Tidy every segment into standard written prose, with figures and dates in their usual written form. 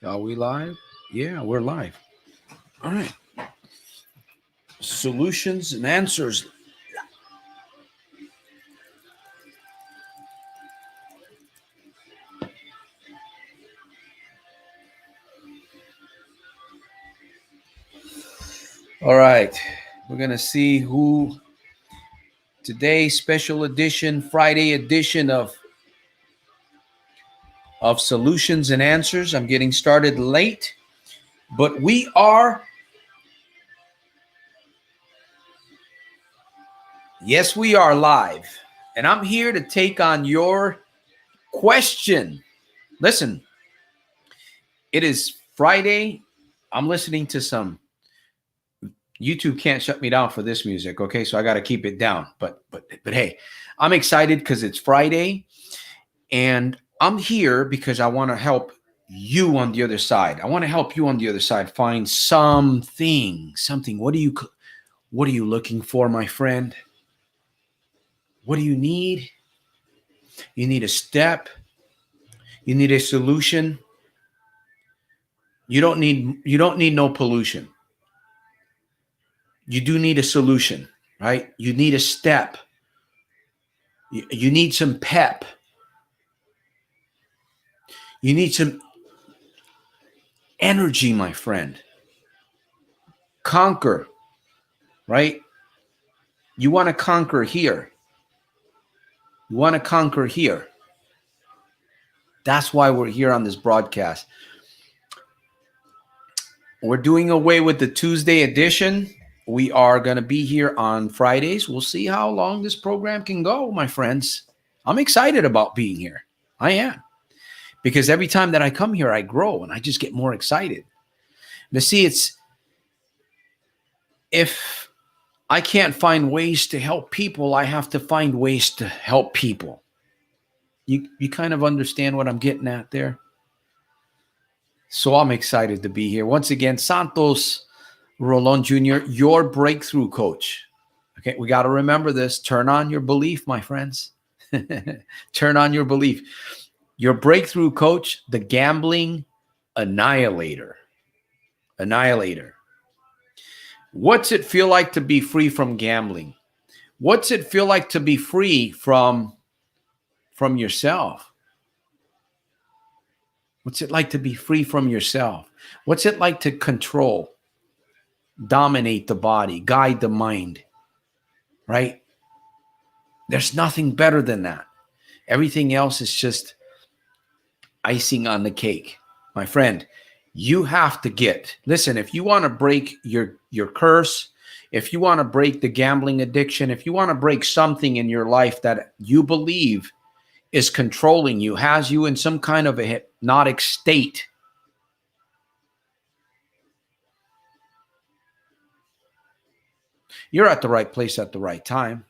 Are we live? Yeah, we're live. All right. Solutions and answers. All right. We're going to see who today's special edition, Friday edition of Solutions and Answers. I'm getting started late, but we are live. And I'm here to take on your question. Listen, it is Friday. I'm listening to some YouTube can't shut me down for this music, okay? So I got to keep it down. But hey, I'm excited because it's Friday, and I'm here because I want to help you on the other side. I want to help you on the other side find something. What are you looking for, my friend? What do you need? You need a step. You need a solution. You don't need no pollution. You do need a solution, right? You need a step. You need some pep. You need some energy, my friend. Conquer, right? You want to conquer here. You want to conquer here. That's why we're here on this broadcast. We're doing away with the Tuesday edition. We are going to be here on Fridays. We'll see how long this program can go, my friends. I'm excited about being here. I am. Because every time that I come here, I grow and I just get more excited. But see, if I can't find ways to help people, I have to find ways to help people. You kind of understand what I'm getting at there? So I'm excited to be here. Once again, Santos Rolon Jr., your breakthrough coach. Okay, we got to remember this. Turn on your belief, my friends. Turn on your belief. Your breakthrough coach, the gambling annihilator. What's it feel like to be free from gambling? What's it feel like to be free from yourself? What's it like to be free from yourself? What's it like to control, dominate the body, guide the mind, right? There's nothing better than that. Everything else is just icing on the cake. My friend, you have to listen, if you want to break your curse, if you want to break the gambling addiction, if you want to break something in your life that you believe is controlling you, has you in some kind of a hypnotic state, you're at the right place at the right time.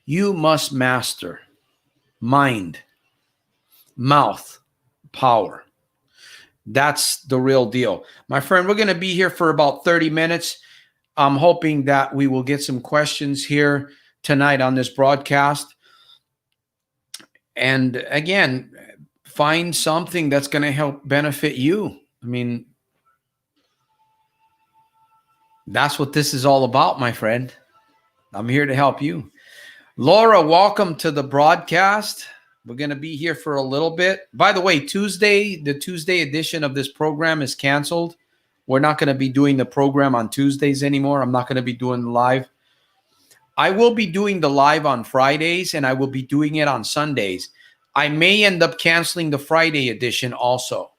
You must master mind, mouth, power. That's the real deal. My friend, we're going to be here for about 30 minutes. I'm hoping that we will get some questions here tonight on this broadcast. And again, find something that's going to help benefit you. I mean, that's what this is all about, my friend. I'm here to help you. Laura, welcome to the broadcast. We're going to be here for a little bit. By the way, the Tuesday edition of this program is canceled. We're not going to be doing the program on Tuesdays anymore. I'm not going to be doing live. I will be doing the live on Fridays, and I will be doing it on Sundays. I may end up canceling the Friday edition also.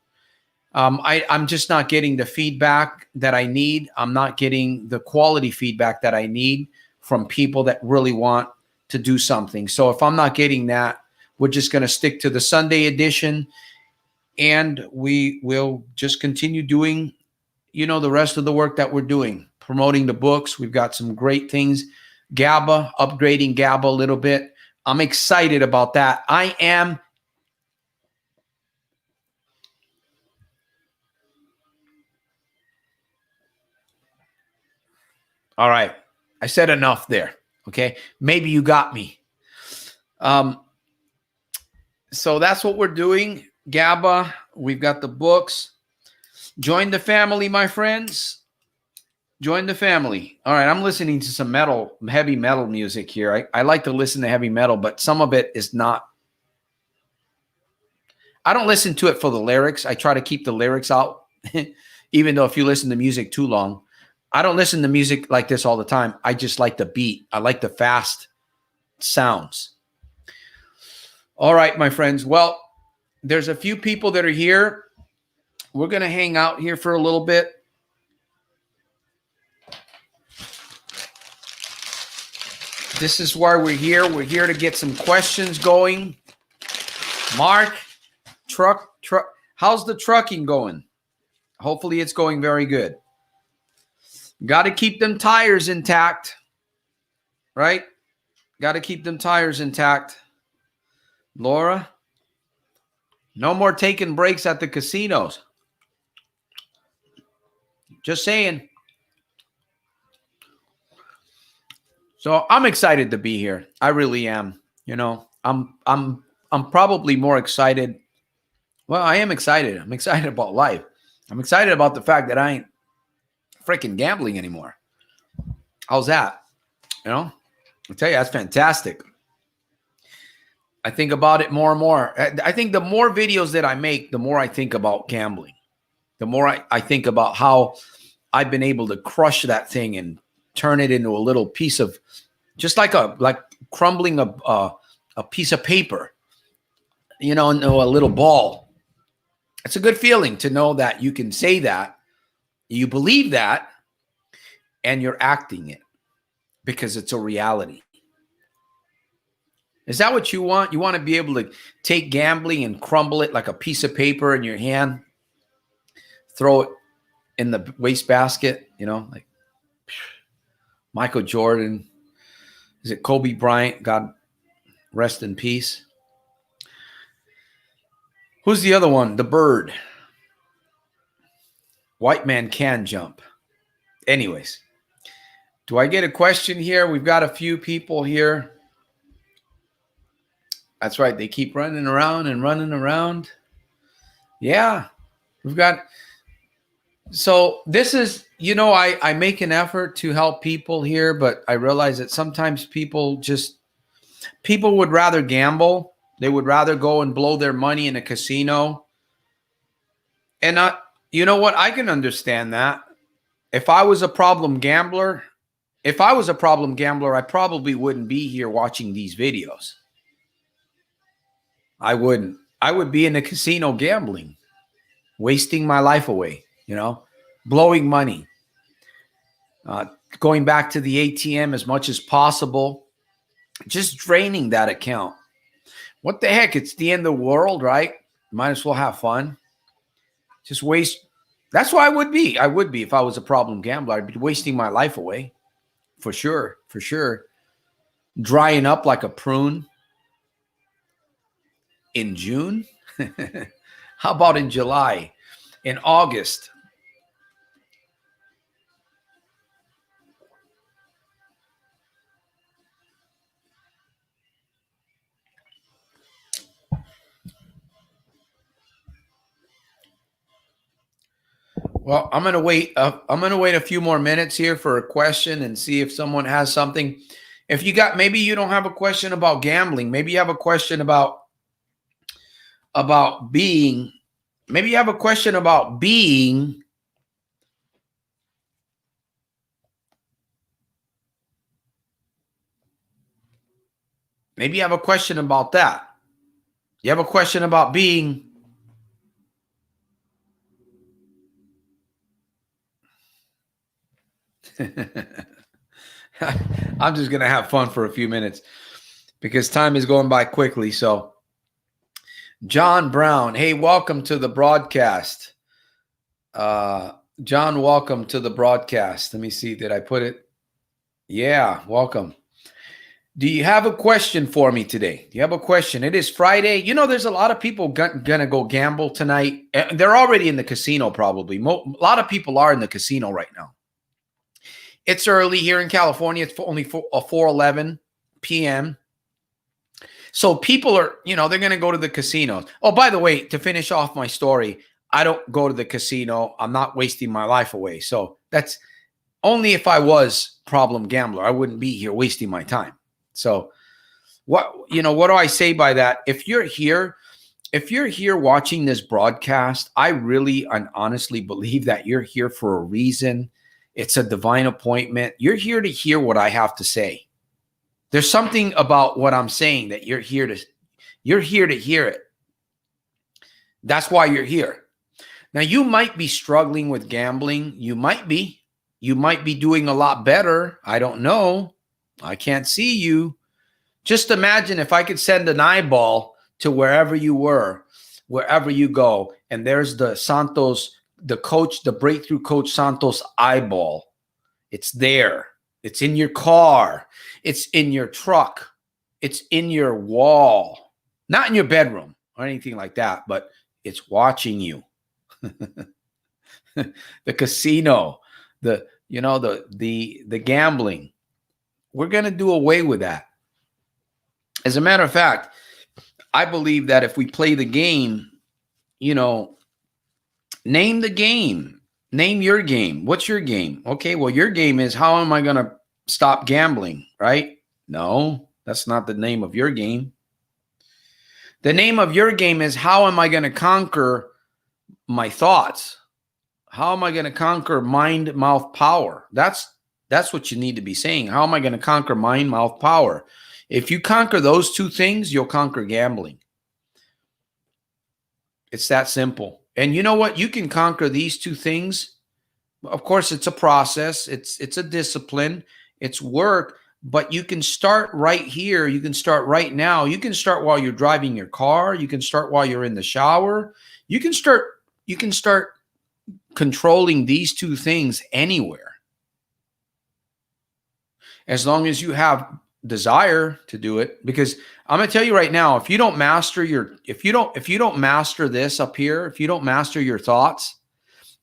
I'm just not getting the feedback that I need. I'm not getting the quality feedback that I need from people that really want to do something. So if I'm not getting that, we're just going to stick to the Sunday edition, and we will just continue doing, the rest of the work that we're doing, promoting the books. We've got some great things. GABA, upgrading GABA a little bit. I'm excited about that. I am. All right. I said enough there. Okay. Maybe you got me. So that's what we're doing. GABA, We've got the books. Join the family, my friends. Join the family. All right, I'm listening to some heavy metal music here. I like to listen to heavy metal, but some of it is not. I don't listen to it for the lyrics. I try to keep the lyrics out, even though if you listen to music too long. I don't listen to music like this all the time. I just like the beat. I like the fast sounds. All right, my friends. Well, there's a few people that are here. We're going to hang out here for a little bit. This is why we're here. We're here to get some questions going. Mark, truck. How's the trucking going? Hopefully it's going very good. Got to keep them tires intact, right? Got to keep them tires intact. Laura, no more taking breaks at the casinos. Just saying. So I'm excited to be here. I really am. You know, I'm probably more excited. Well, I am excited. I'm excited about life. I'm excited about the fact that I ain't freaking gambling anymore. How's that? You know, I tell you, that's fantastic. I think about it more and more. I think the more videos that I make, the more I think about gambling. The more I think about how I've been able to crush that thing and turn it into a little piece of, just like crumbling a piece of paper, you know, into a little ball. It's a good feeling to know that you can say that, you believe that, and you're acting it because it's a reality. Is that what you want? You want to be able to take gambling and crumble it like a piece of paper in your hand, throw it in the wastebasket, you know, like Michael Jordan. Is it Kobe Bryant? God rest in peace. Who's the other one? The bird. White man can jump. Anyways, do I get a question here? We've got a few people here. That's right. They keep running around and running around. Yeah, we've got. So this is, you know, I make an effort to help people here, but I realize that sometimes people would rather gamble. They would rather go and blow their money in a casino. And you know what? I can understand that. If I was a problem gambler, I probably wouldn't be here watching these videos. I wouldn't. I would be in the casino gambling, wasting my life away, you know, blowing money, going back to the ATM as much as possible, just draining that account. What the heck? It's the end of the world, right? Might as well have fun. Just waste. That's why I would be. I would be if I was a problem gambler. I'd be wasting my life away. For sure. For sure. Drying up like a prune. In June? How about in July? In August? Well, I'm going to wait. I'm going to wait a few more minutes here for a question and see if someone has something. If you got, maybe you don't have a question about gambling. Maybe you have a question about being. Maybe you have a question about being. Maybe you have a question about that. You have a question about being. I'm just going to have fun for a few minutes because time is going by quickly. So, John Brown, hey, welcome to the broadcast. John, welcome to the broadcast. Let me see. Did I put it? Yeah, welcome. Do you have a question for me today? Do you have a question? It is Friday. You know, there's a lot of people going to go gamble tonight. They're already in the casino probably. A lot of people are in the casino right now. It's early here in California. It's only 4:11 p.m. So people are, they're going to go to the casinos. Oh, by the way, to finish off my story, I don't go to the casino. I'm not wasting my life away. So that's only if I was problem gambler, I wouldn't be here wasting my time. So what do I say by that? If you're here watching this broadcast, I really and honestly believe that you're here for a reason. It's a divine appointment. You're here to hear what I have to say. There's something about what I'm saying that you're here to hear it. That's why you're here. Now, you might be struggling with gambling. You might be doing a lot better. I don't know. I can't see you. Just imagine if I could send an eyeball to wherever you were, wherever you go, and there's the Santos, the coach, the breakthrough coach Santos eyeball. It's there. It's in your car. It's in your truck. It's in your wall. Not in your bedroom or anything like that, but it's watching you. The casino, the gambling. We're going to do away with that. As a matter of fact, I believe that if we play the game, name the game. Name your game. What's your game? Okay, well, your game is, how am I going to stop gambling, right? No, that's not the name of your game. The name of your game is, how am I going to conquer my thoughts? How am I going to conquer mind, mouth, power? That's what you need to be saying. How am I going to conquer mind, mouth, power? If you conquer those two things, you'll conquer gambling. It's that simple. And you know what? You can conquer these two things. Of course, it's a process. It's a discipline. It's work. But you can start right here. You can start right now. You can start while you're driving your car. You can start while you're in the shower. You can start controlling these two things anywhere. As long as you have desire to do it. Because I'm going to tell you right now, if you don't master this up here, if you don't master your thoughts,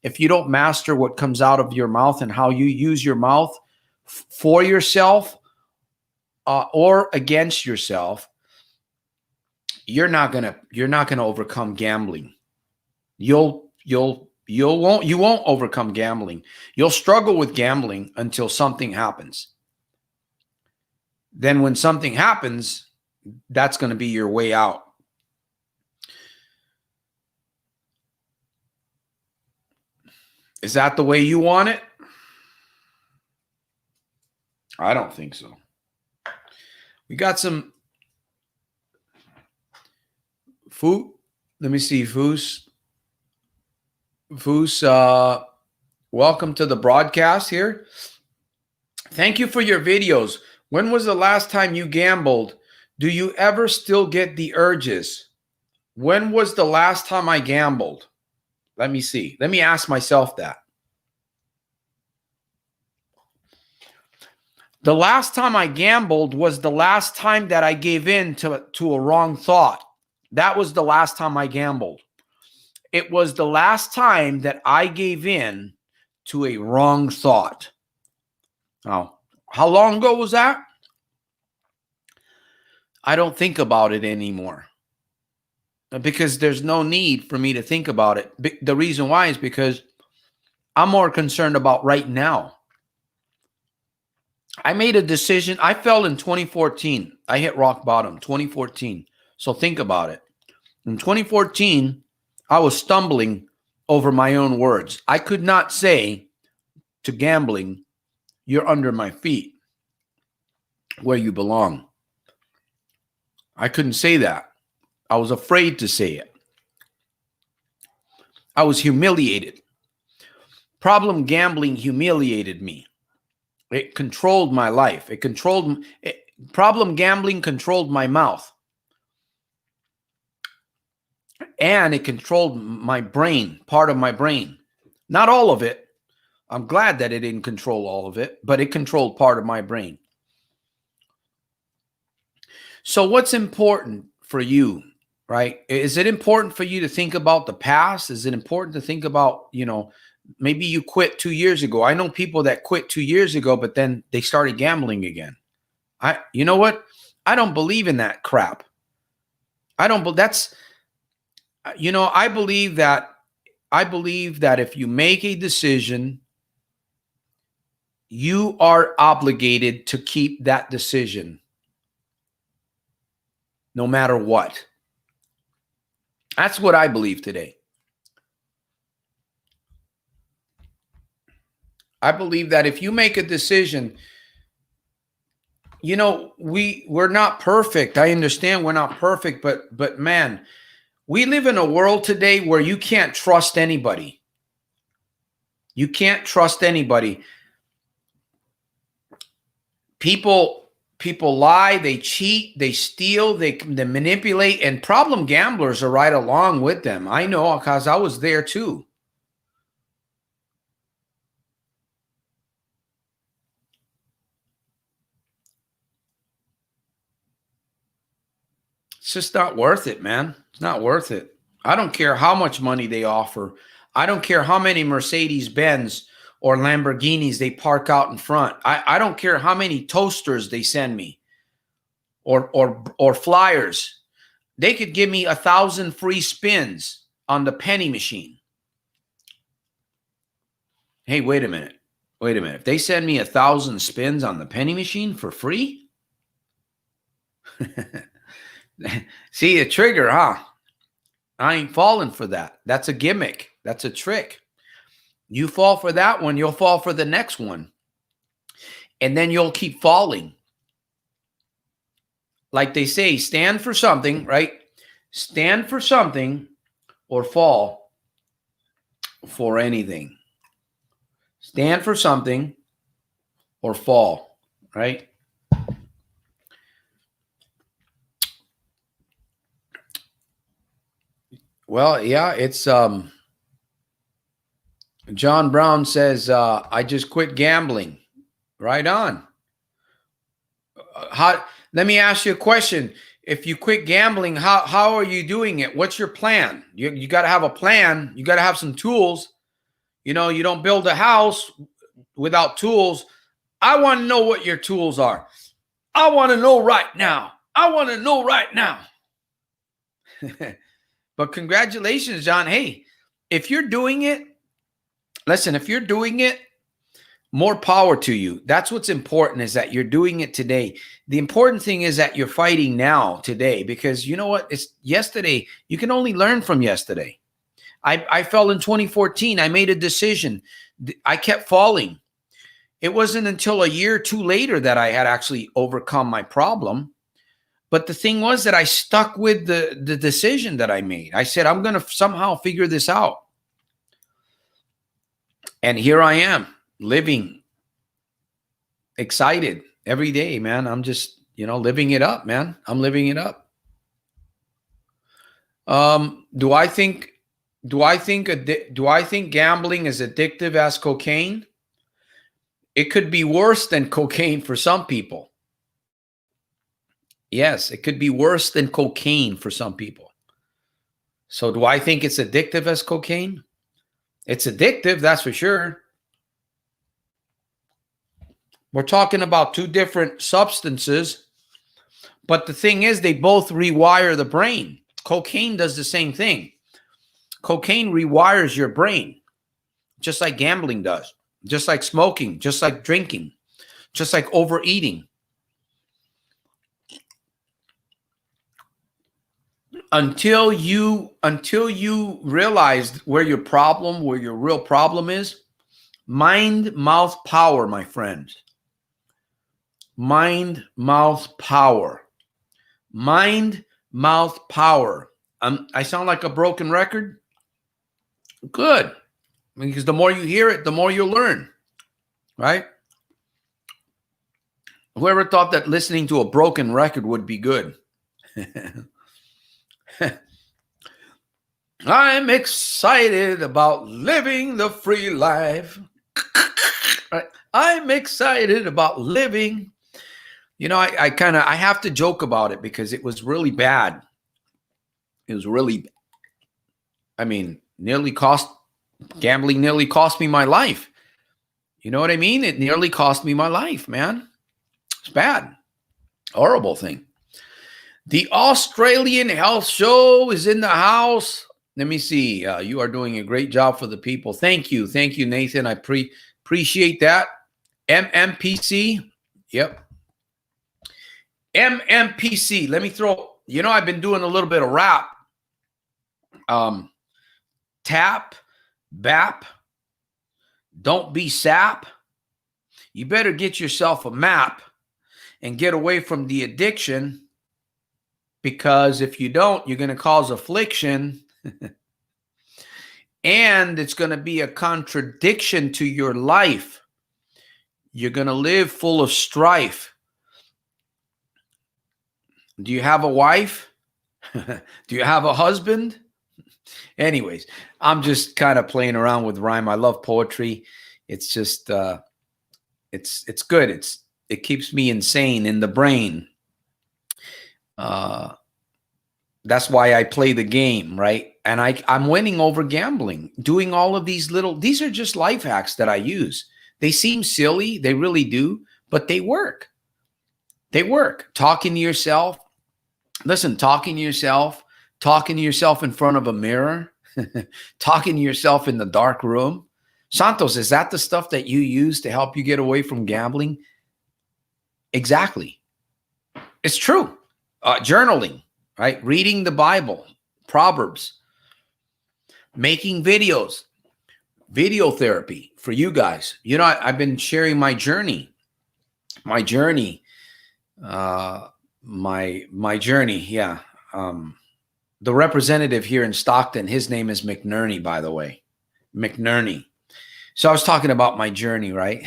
if you don't master what comes out of your mouth and how you use your mouth for yourself or against yourself, you're not gonna overcome gambling. You won't overcome gambling. You'll struggle with gambling until something happens. Then when something happens, that's going to be your way out. Is that the way you want it? I don't think so. We got some food. Let me see, Foos. Welcome to the broadcast here. Thank you for your videos. When was the last time you gambled? Do you ever still get the urges? When was the last time I gambled? Let me see. Let me ask myself that. The last time I gambled was the last time that I gave in to a wrong thought. That was the last time I gambled. It was the last time that I gave in to a wrong thought. Now, how long ago was that? I don't think about it anymore because there's no need for me to think about it. The reason why is because I'm more concerned about right now. I made a decision. I fell in 2014. I hit rock bottom, 2014. So think about it. In 2014, I was stumbling over my own words. I could not say to gambling, "You're under my feet where you belong." I couldn't say that. I was afraid to say it. I was humiliated. Problem gambling humiliated me. It controlled my life. Problem gambling controlled my mouth. And it controlled my brain, part of my brain. Not all of it. I'm glad that it didn't control all of it, but it controlled part of my brain. So what's important for you, right? Is it important for you to think about the past? Is it important to think about, maybe you quit 2 years ago? I know people that quit 2 years ago, but then they started gambling again. You know what? I don't believe in that crap. I don't, but that's, I believe that if you make a decision, you are obligated to keep that decision no matter what. That's what I believe today. I believe that if you make a decision, we're not perfect. I understand we're not perfect, but man, we live in a world today where you can't trust anybody. You can't trust anybody. People lie, they cheat, they steal, they manipulate, and problem gamblers are right along with them. I know, because I was there too. It's just not worth it, man. It's not worth it. I don't care how much money they offer. I don't care how many Mercedes-Benz or Lamborghinis they park out in front. I don't care how many toasters they send me or flyers. They could give me 1,000 free spins on the penny machine. Hey, wait a minute. Wait a minute. If they send me 1,000 spins on the penny machine for free? See, a trigger, huh? I ain't falling for that. That's a gimmick. That's a trick. You fall for that one, you'll fall for the next one. And then you'll keep falling. Like they say, stand for something, right? Stand for something or fall for anything. Stand for something or fall, right? Well, yeah, it's John Brown says, I just quit gambling. Right on. Let me ask you a question. If you quit gambling, how are you doing it? What's your plan? You got to have a plan. You got to have some tools. You don't build a house without tools. I want to know what your tools are. I want to know right now. I want to know right now. But congratulations, John. Hey, if you're doing it, listen, if you're doing it, more power to you. That's what's important, is that you're doing it today. The important thing is that you're fighting now, today, because you know what? It's yesterday. You can only learn from yesterday. I fell in 2014. I made a decision. I kept falling. It wasn't until a year or two later that I had actually overcome my problem. But the thing was that I stuck with the decision that I made. I said, I'm going to somehow figure this out. And here I am, living excited every day, man. I'm just, living it up, man. I'm living it up. Do I think gambling is addictive as cocaine? It could be worse than cocaine for some people. Yes, it could be worse than cocaine for some people. So do I think it's addictive as cocaine? It's addictive, that's for sure. We're talking about two different substances, but the thing is, they both rewire the brain. Cocaine does the same thing. Cocaine rewires your brain, just like gambling does, just like smoking, just like drinking, just like overeating. Until you realize where your real problem is, mind, mouth, power, my friend. Mind, mouth, power. Mind, mouth, power. I sound like a broken record? Good. Because the more you hear it, the more you'll learn. Right? Whoever thought that listening to a broken record would be good? I'm excited about living the free life. I'm excited about living. I have to joke about it because it was really bad. It was really, gambling nearly cost me my life. You know what I mean? It nearly cost me my life, man. It's bad. Horrible thing. The Australian Health Show is in the house. Let me see. You are doing a great job for the people. Thank you. Thank you, Nathan. I appreciate that. MMPC. Yep. MMPC. Let me throw, I've been doing a little bit of rap. Tap, BAP, don't be sap. You better get yourself a map and get away from the addiction, because if you don't, you're going to cause affliction. And it's going to be a contradiction to your life. You're going to live full of strife. Do you have a wife? Do you have a husband? Anyways, I'm just kind of playing around with rhyme. I love poetry. It's just, it's good. It keeps me insane in the brain. That's why I play the game, right? And I'm winning over gambling, doing all of these are just life hacks that I use. They seem silly. They really do, but they work. They work. Talking to yourself. Listen, talking to yourself in front of a mirror, talking to yourself in the dark room. Santos, is that the stuff that you use to help you get away from gambling? Exactly. It's true. Journaling, right? Reading the Bible, Proverbs, making videos, video therapy for you guys. I've been sharing my journey, my journey. Yeah. The representative here in Stockton, his name is McNerney, by the way. McNerney. So I was talking about my journey, right?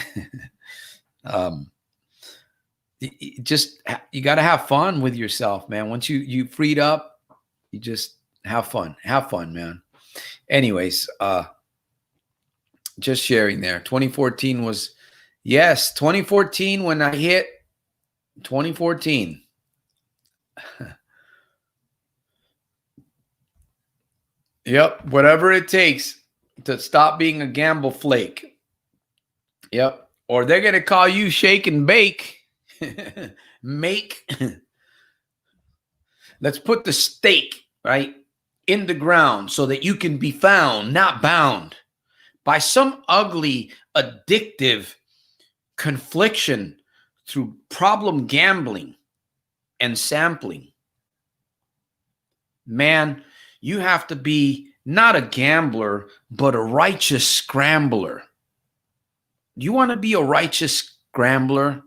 You got to have fun with yourself, man. Once you freed up, you just have fun. Have fun, man. Anyways, just sharing there. 2014 was, yes, 2014 when I hit 2014. Yep, whatever it takes to stop being a gamble flake. Yep, or they're going to call you shake and bake. Make. Let's put the stake, right, in the ground so that you can be found, not bound by some ugly, addictive confliction through problem gambling and sampling. Man, you have to be not a gambler, but a righteous scrambler. Do you want to be a righteous scrambler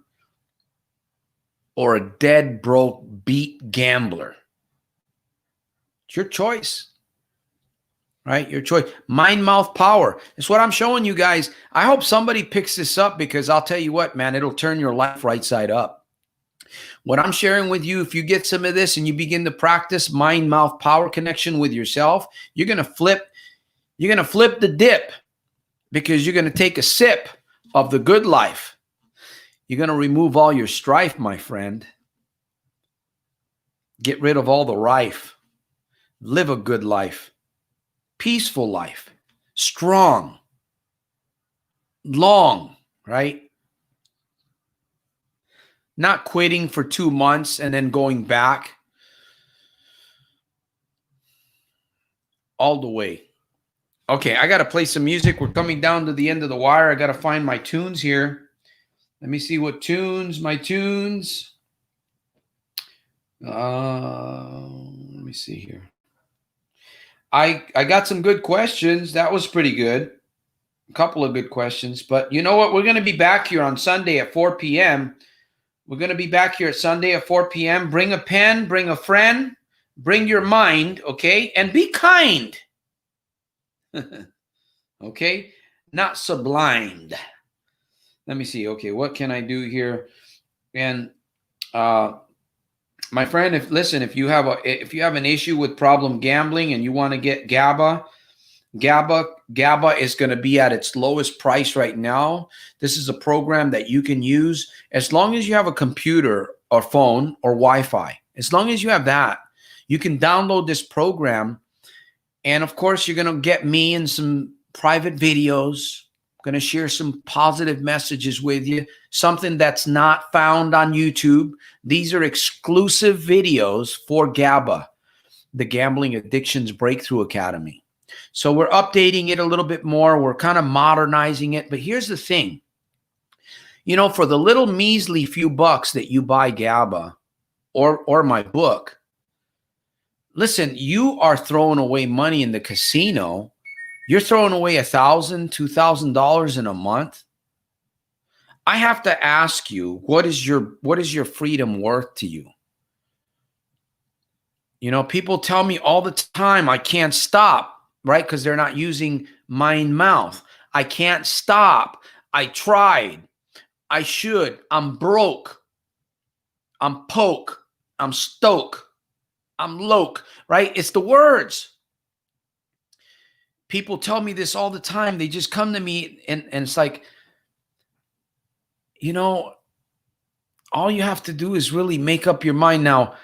or a dead, broke, beat gambler? It's your choice, right? Your choice. Mind, mouth, power. It's what I'm showing you guys. I hope somebody picks this up, because I'll tell you what, man, it'll turn your life right side up. What I'm sharing with you, if you get some of this and you begin to practice mind, mouth, power connection with yourself, you're going to flip the dip, because you're going to take a sip of the good life. You're going to remove all your strife, my friend. Get rid of all the rife. Live a good life. Peaceful life. Strong. Long, right? Not quitting for 2 months and then going back. All the way. Okay, I got to play some music. We're coming down to the end of the wire. I got to find my tunes here. Let me see what tunes, my tunes. Let me see here. I got some good questions. That was pretty good. A couple of good questions. But you know what? We're going to be back here on Sunday at 4 p.m. We're going to be back here at Sunday at 4 p.m. Bring a pen, bring a friend, bring your mind, okay? And be kind. Okay? Not sublimed. Let me see. Okay, what can I do here? And my friend, if you have an issue with problem gambling and you want to get GABA is going to be at its lowest price right now. This is a program that you can use as long as you have a computer or phone or Wi-Fi. As long as you have that, you can download this program. And of course, you're going to get me in some private videos, going to share some positive messages with you, something that's not found on YouTube. These are exclusive videos for GABA, the Gambling Addictions Breakthrough Academy. So we're updating it a little bit more. We're kind of modernizing it. But here's the thing. You know, for the little measly few bucks that you buy GABA or my book, listen, you are throwing away money in the casino. You're throwing away $1,000, $2,000 in a month. I have to ask you, what is your freedom worth to you? You know, people tell me all the time, I can't stop, right? Because they're not using mind mouth. I can't stop. I tried. I should. I'm broke. I'm poke. I'm stoke. I'm loke, right? It's the words. People tell me this all the time. They just come to me and it's like, you know, all you have to do is really make up your mind. Now,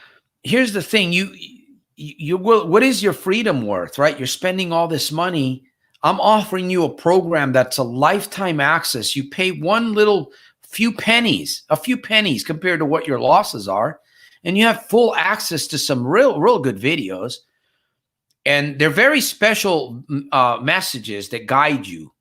here's the thing. You will, what is your freedom worth, right? You're spending all this money. I'm offering you a program that's a lifetime access. You pay a few pennies compared to what your losses are. And you have full access to some real good videos. And they're very special messages that guide you,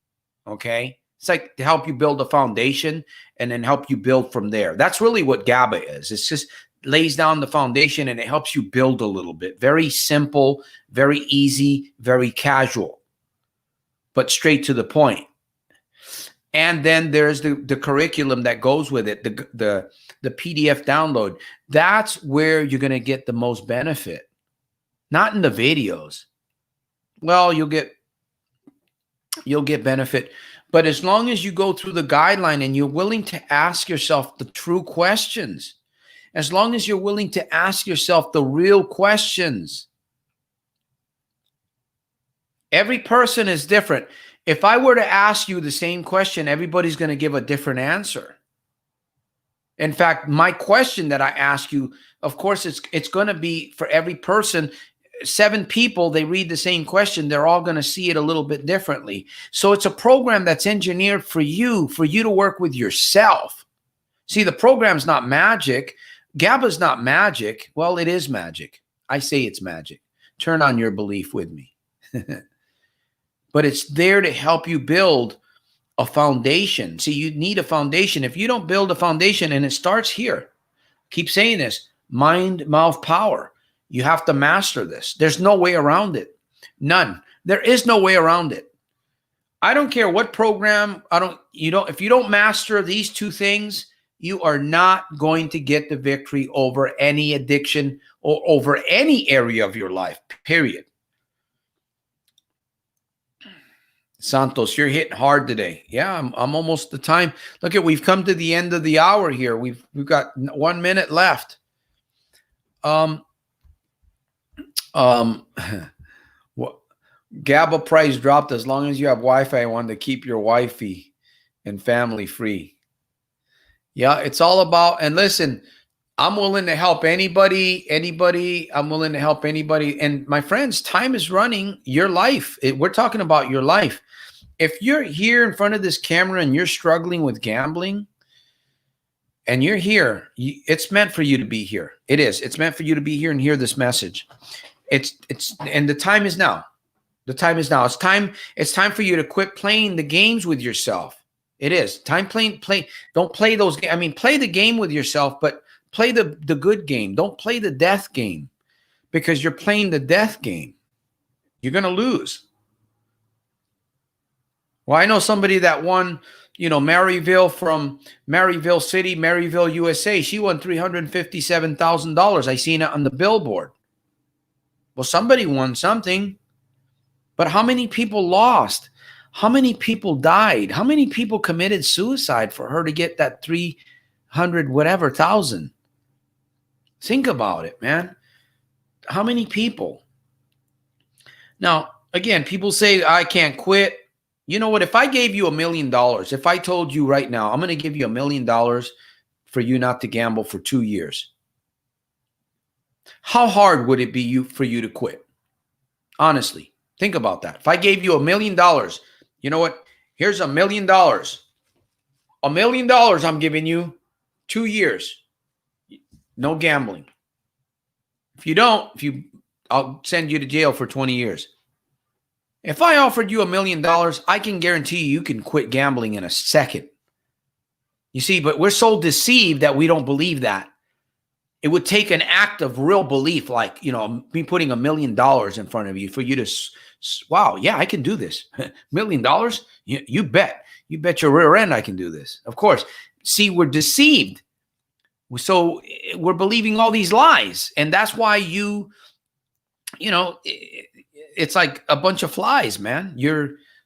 okay? It's like to help you build a foundation and then help you build from there. That's really what GABA is. It's just lays down the foundation and it helps you build a little bit. Very simple, very easy, very casual, but straight to the point. And then there's the curriculum that goes with it, the PDF download. That's where you're going to get the most benefit. Not in the videos. Well, you'll get benefit, but as long as you go through the guideline and you're willing to ask yourself the true questions, as long as you're willing to ask yourself the real questions. Every person is different. If I were to ask you the same question, everybody's going to give a different answer. In fact, my question that I ask you, of course, it's going to be for every person. 7 people, they read the same question. They're all going to see it a little bit differently. So it's a program that's engineered for you to work with yourself. See, the program's not magic. GABA's not magic. Well, it is magic. I say it's magic. Turn on your belief with me. But it's there to help you build a foundation. See, you need a foundation. If you don't build a foundation, and it starts here, keep saying this, mind, mouth, power. You have to master this. There's no way around it. None. There is no way around it. I don't care what program, if you don't master these 2 things, you are not going to get the victory over any addiction or over any area of your life, period. Santos, you're hitting hard today. Yeah, I'm almost the time. Look we've come to the end of the hour here. We've got 1 minute left. What GABA price dropped. As long as you have Wi-Fi, I want to keep your wifey and family free. Yeah, it's all about, and listen, I'm willing to help anybody. I'm willing to help anybody. And my friends, time is running. Your life. We're talking about your life. If you're here in front of this camera and you're struggling with gambling and you're here, it's meant for you to be here. It is. It's meant for you to be here and hear this message. And the time is now. The time is now. It's time for you to quit playing the games with yourself. It is. Don't play those games. I mean, play the game with yourself, but play the good game. Don't play the death game, because you're playing the death game. You're going to lose. Well, I know somebody that won, Maryville from Maryville City, Maryville, USA. She won $357,000. I seen it on the billboard. Well, somebody won something, but how many people lost? How many people died? How many people committed suicide for her to get that 300 whatever thousand? Think about it, man. How many people? Now, again, people say, I can't quit. You know what? If I gave you $1 million, if I told you right now, I'm going to give you $1 million for you not to gamble for 2 years, how hard would it be for you to quit? Honestly, think about that. If I gave you $1 million, you know what? Here's $1 million. $1 million I'm giving you, 2 years. No gambling. If you don't, I'll send you to jail for 20 years. If I offered you $1 million, I can guarantee you can quit gambling in a second. You see, but we're so deceived that we don't believe that. It would take an act of real belief, like, me putting $1 million in front of you for you to, wow, yeah, I can do this. $1 million? You bet. You bet your rear end I can do this. Of course. See, we're deceived. So we're believing all these lies. And that's why it's like a bunch of flies, man.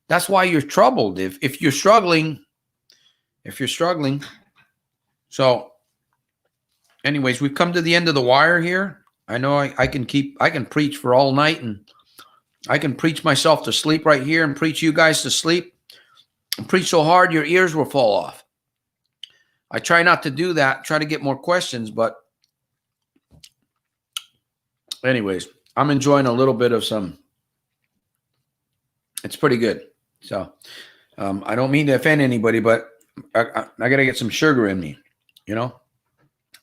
That's why you're troubled. If you're struggling. So anyways, we've come to the end of the wire here. I know I can preach for all night, and I can preach myself to sleep right here and preach you guys to sleep and preach so hard your ears will fall off. I try not to do that, try to get more questions, but anyways, I'm enjoying a little bit of it's pretty good. So I don't mean to offend anybody, but I got to get some sugar in me,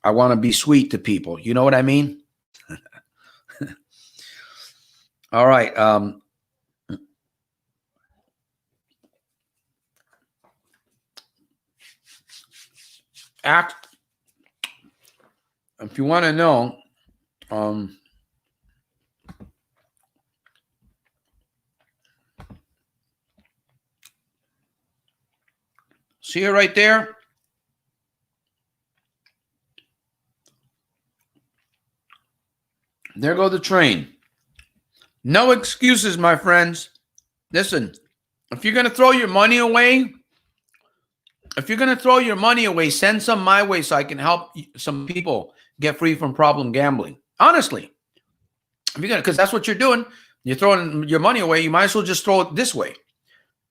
I want to be sweet to people. You know what I mean? All right. If you want to know, see it right there? There go the train. No excuses, my friends. Listen, if you're going to throw your money away, send some my way so I can help some people get free from problem gambling. Honestly, because that's what you're doing. You're throwing your money away. You might as well just throw it this way.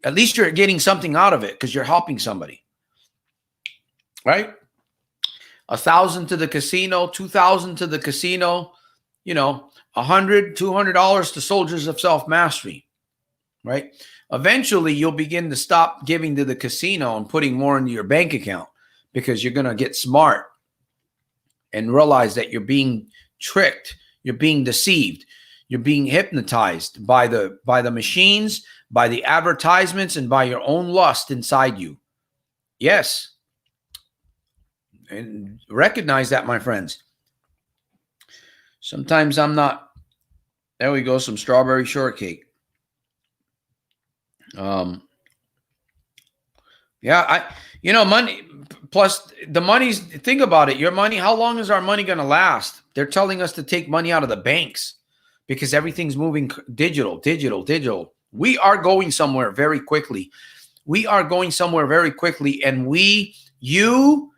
At least you're getting something out of it because you're helping somebody, right? 1,000 to the casino, 2,000 to the casino, $100, $200 to Soldiers of Self-Mastery, right? Eventually, you'll begin to stop giving to the casino and putting more into your bank account because you're going to get smart and realize that you're being tricked, you're being deceived, you're being hypnotized by the machines, by the advertisements, and by your own lust inside you. Yes. And recognize that, my friends. Sometimes I'm not. There we go, some strawberry shortcake. Money plus the money's, think about it. Your money, how long is our money going to last? They're telling us to take money out of the banks because everything's moving digital. We are going somewhere very quickly. And you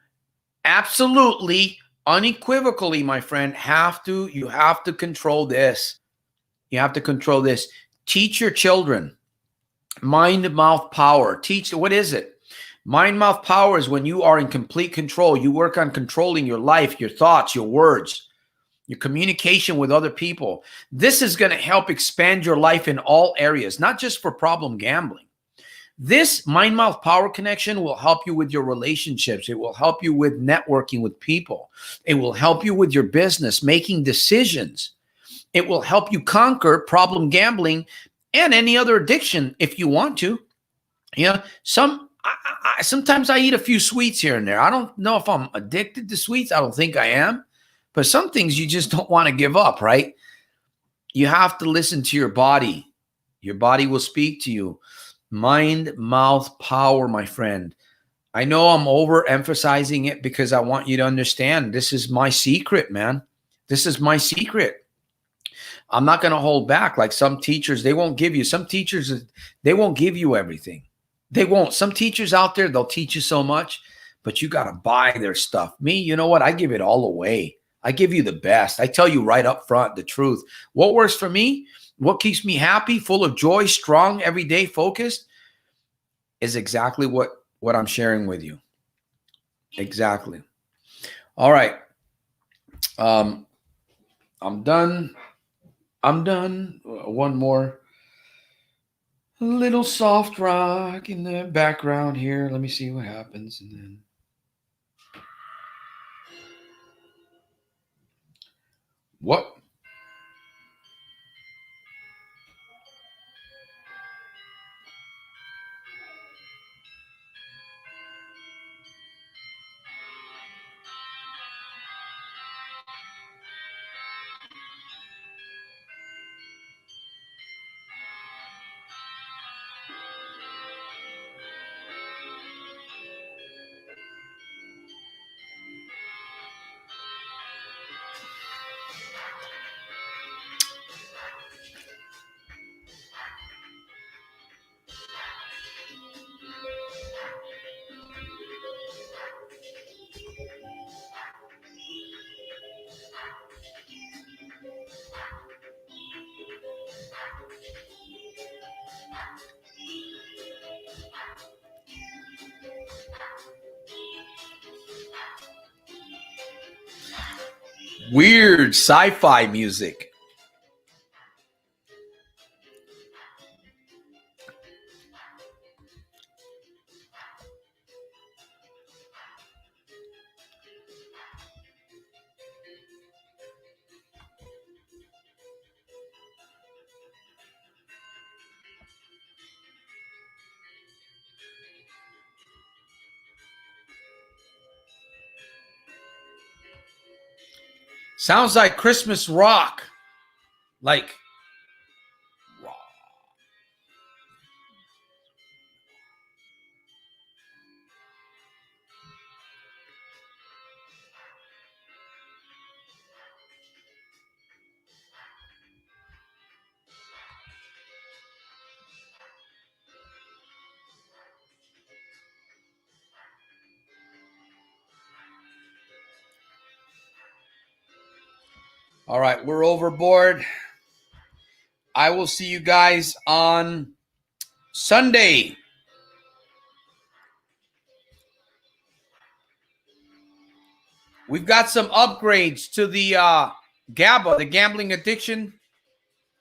absolutely, unequivocally, my friend, you have to control this. Teach your children. Mind, mouth, power. What is it? Mind, mouth, power is when you are in complete control. You work on controlling your life, your thoughts, your words, your communication with other people. This is going to help expand your life in all areas, not just for problem gambling. This mind, mouth, power connection will help you with your relationships. It will help you with networking with people. It will help you with your business, making decisions. It will help you conquer problem gambling and any other addiction if you want to. Sometimes I eat a few sweets here and there. I don't know if I'm addicted to sweets. I don't think I am. But some things you just don't want to give up, right? You have to listen to your body. Your body will speak to you. Mind, mouth, power, my friend. I know I'm overemphasizing it because I want you to understand this is my secret, man. This is my secret. I'm not going to hold back like some teachers. They won't give you. Some teachers, they won't give you everything. They won't. Some teachers out there, they'll teach you so much, but you got to buy their stuff. Me, you know what? I give it all away. I give you the best. I tell you right up front the truth. What works for me, what keeps me happy, full of joy, strong, every day, focused, is exactly what I'm sharing with you. Exactly. All right. I'm done. One more. A little soft rock in the background here. Let me see what happens. And then what? Weird sci-fi music. Sounds like Christmas rock. Like, all right, we're overboard. I will see you guys on Sunday. We've got some upgrades to the GABA, the gambling addiction.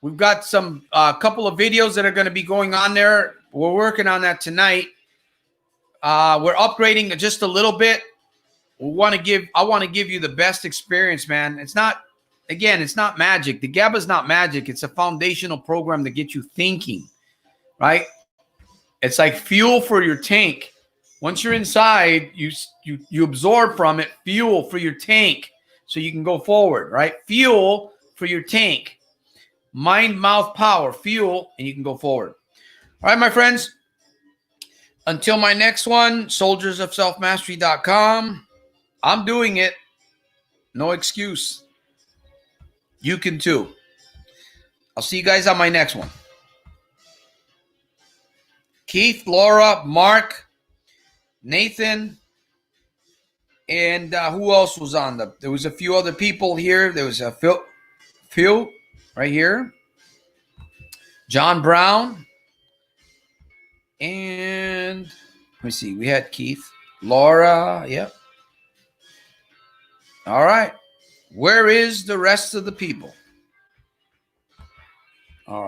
We've got some couple of videos that are going to be going on there. We're working on that tonight. We're upgrading just a little bit. I want to give you the best experience, man. It's not magic. The GABA is not magic. It's a foundational program to get you thinking, right? It's like fuel for your tank. Once you're inside, you absorb from it fuel for your tank so you can go forward, right? Fuel for your tank. Mind, mouth, power, fuel, and you can go forward. All right, my friends. Until my next one, soldiersofselfmastery.com. I'm doing it. No excuse. You can too. I'll see you guys on my next one. Keith, Laura, Mark, Nathan, and who else was on there was a few other people here. There was a Phil right here. John Brown. And let me see. We had Keith, Laura. Yep. All right. Where is the rest of the people?